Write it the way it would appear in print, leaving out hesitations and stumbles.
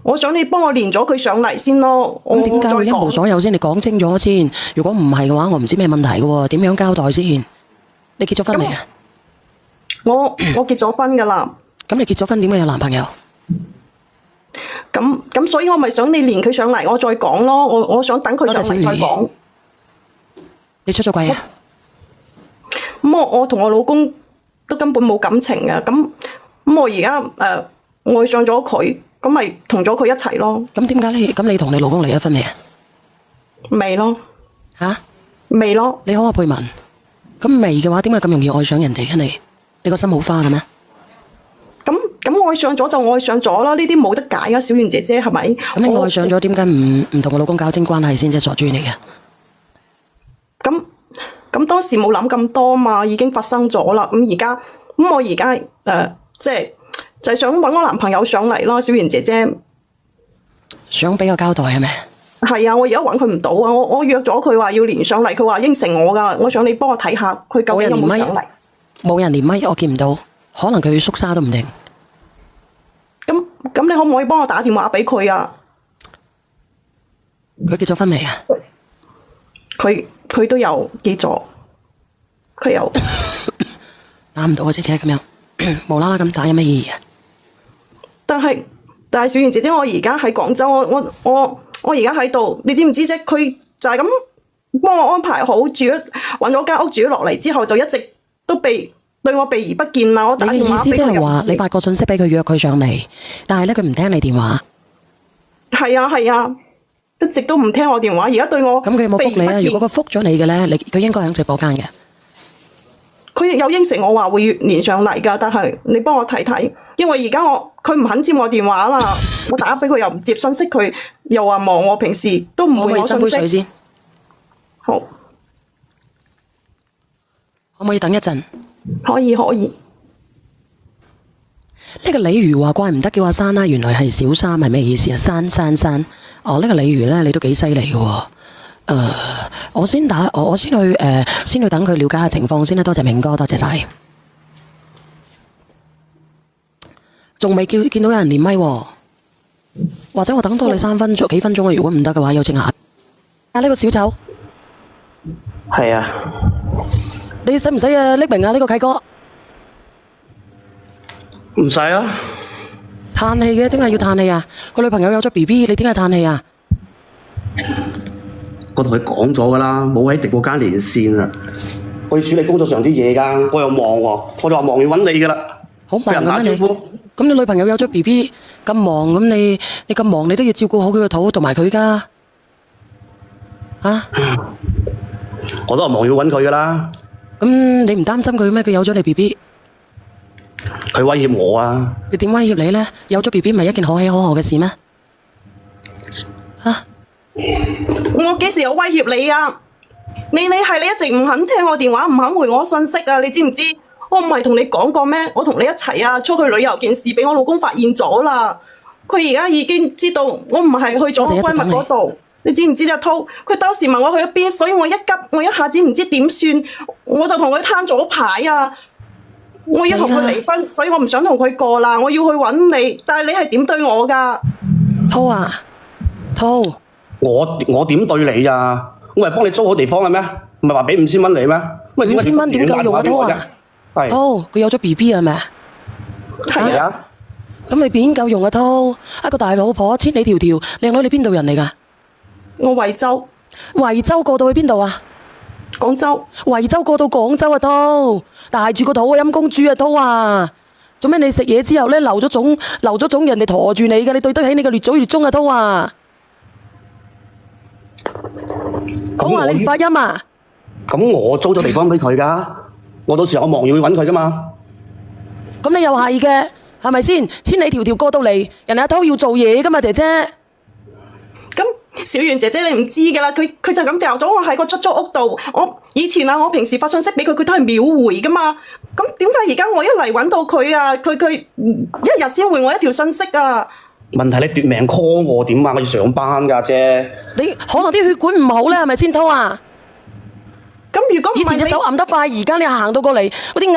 我想你幫我連咗佢上嚟先咯。咁點解會一無所有先？你講清楚先。如果唔係嘅話，我唔知咩問題嘅喎。點樣交代先？你結咗婚未啊？我結咗婚噶啦。咁你結咗婚點解有男朋友？咁所以我咪想你連佢上嚟，我再講咯。我想等佢上嚟再講。你出咗軌啊？咁我同我老公都根本冇感情嘅。咁我而家愛上咗佢。咁咪同咗佢一齊咯。咁點解你同你老公離咗婚未啊？未咯。吓？未咯。你好啊，佩文。咁未嘅話，點解咁容易愛上人哋嘅你？你個心好花嘅咩？咁愛上咗就愛上咗啦，呢啲冇得解啊，小圓姐姐係咪？咁你愛上咗，點解唔同個老公搞清關係先啫？傻豬嚟嘅。咁當時冇諗咁多嘛，已經發生咗啦。我而家就係想搵我男朋友上嚟咯，小圓姐姐。想俾個交代係咪？係啊，我而家搵佢唔到啊！我約咗佢話要連上嚟，佢話應承我噶。我想你幫我睇下佢究竟有冇上嚟。冇人連咪，我見唔到，可能佢縮沙都唔定。咁你可唔可以幫我打電話俾佢啊？佢結咗婚未啊？佢都有結咗，佢有。打唔到啊，姐姐咁樣，無啦啦咁打有咩意義啊？但係小圓姐姐，我而家喺廣州，我而家喺度，你知唔知啫？佢就係咁幫我安排好住，揾咗間屋住咗落嚟之後，就一直都對我避而不見啦。我打電話俾佢，你嘅意思即係話你發個信息俾佢約佢上嚟，但係咧佢唔聽你電話。係啊，一直都唔聽我電話，而家對我咁佢有冇覆你啊？如果佢覆咗你嘅咧，佢應該喺直播間嘅。佢有應承我話會連上嚟㗎，但係你幫我睇睇，因為而家佢唔肯接我電話啦，我打俾佢又唔接，信息佢又話忙，我平時都唔會我信息。可唔可以斟杯水先？好，可唔可以等一陣？可以。呢個鯉魚話怪唔得叫阿珊啦，原來係小三係咩意思啊？珊。哦，呢個鯉魚咧，你都幾犀利嘅喎。我先去等佢了解下情況先啦。多謝明哥，多謝晒。仲未見到有人連咪喎，或者我等多你幾分鐘啊？如果唔得嘅話，有請下。呢個小丑係啊，你使唔使匿名啊？呢個契哥唔使啊。嘆氣嘅，點解要嘆氣啊？個女朋友有咗 BB，你點解嘆氣啊？我同佢講咗噶啦，冇喺直播間連線啊。我要處理工作上啲嘢噶，我又忙喎，我就話忙要揾你噶啦。好忙嘅咩你？咁你女朋友有咗 BB 咁忙，咁你咁忙，你都要照顧好佢個肚同埋佢噶啊？我都係忙要揾佢噶啦。咁你唔擔心佢咩？佢有咗你 BB， 佢威脅我啊！你點威脅你呢？有咗 BB 唔係一件可喜可賀嘅事咩？啊？我幾時有威脅你啊？你係你一直唔肯聽我電話，唔肯回我信息啊！你知唔知？我唔係同你講過咩？我同你一齊啊，出去旅遊件事俾我老公發現咗啦。佢而家已經知道我唔係去咗我閨蜜嗰度。你知唔知啫？濤，佢當時問我去咗邊，所以我一急，我一下子唔知點算，我就同佢攤咗牌啊！我要同佢離婚，所以我唔想同佢過啦。我要去揾你，但係你係點對我㗎？濤啊，濤，我點對你啊？我係幫你租好地方嘅咩？唔係話俾5000蚊你咩？5000蚊點夠用啊？濤啊，濤，佢有咗 BB 係咪啊？係啊。咁你邊夠用啊？濤，一個大老婆千里迢迢，靚女你邊度人嚟㗎？我惠州。惠州過到去邊度啊？廣州。惠州過到廣州啊，濤，大住個肚啊，陰公豬啊，濤啊！做咩你食嘢之後咧留咗種人哋馱住你嘅？你對得起你個列祖列宗啊，濤啊！講話你唔發音啊？咁我租咗地方俾佢㗎，我到時候我忙要去揾佢㗎嘛。咁你又係嘅，係咪先？千里迢迢過到嚟，人哋阿濤要做嘢㗎嘛，姐姐。咁小圓姐姐你唔知㗎啦，佢就咁掉咗我喺個出租屋度。以前我平時發信息俾佢，佢都係秒回㗎嘛。咁點解而家我一嚟揾到佢啊？佢一日先回我一條信息啊！問題你奪命 call 我點啊？我要上班㗎啫。你可能啲血管唔好咧，係咪先，濤啊？咁如果唔係以前隻手揞得快，而家你行到過嚟嗰啲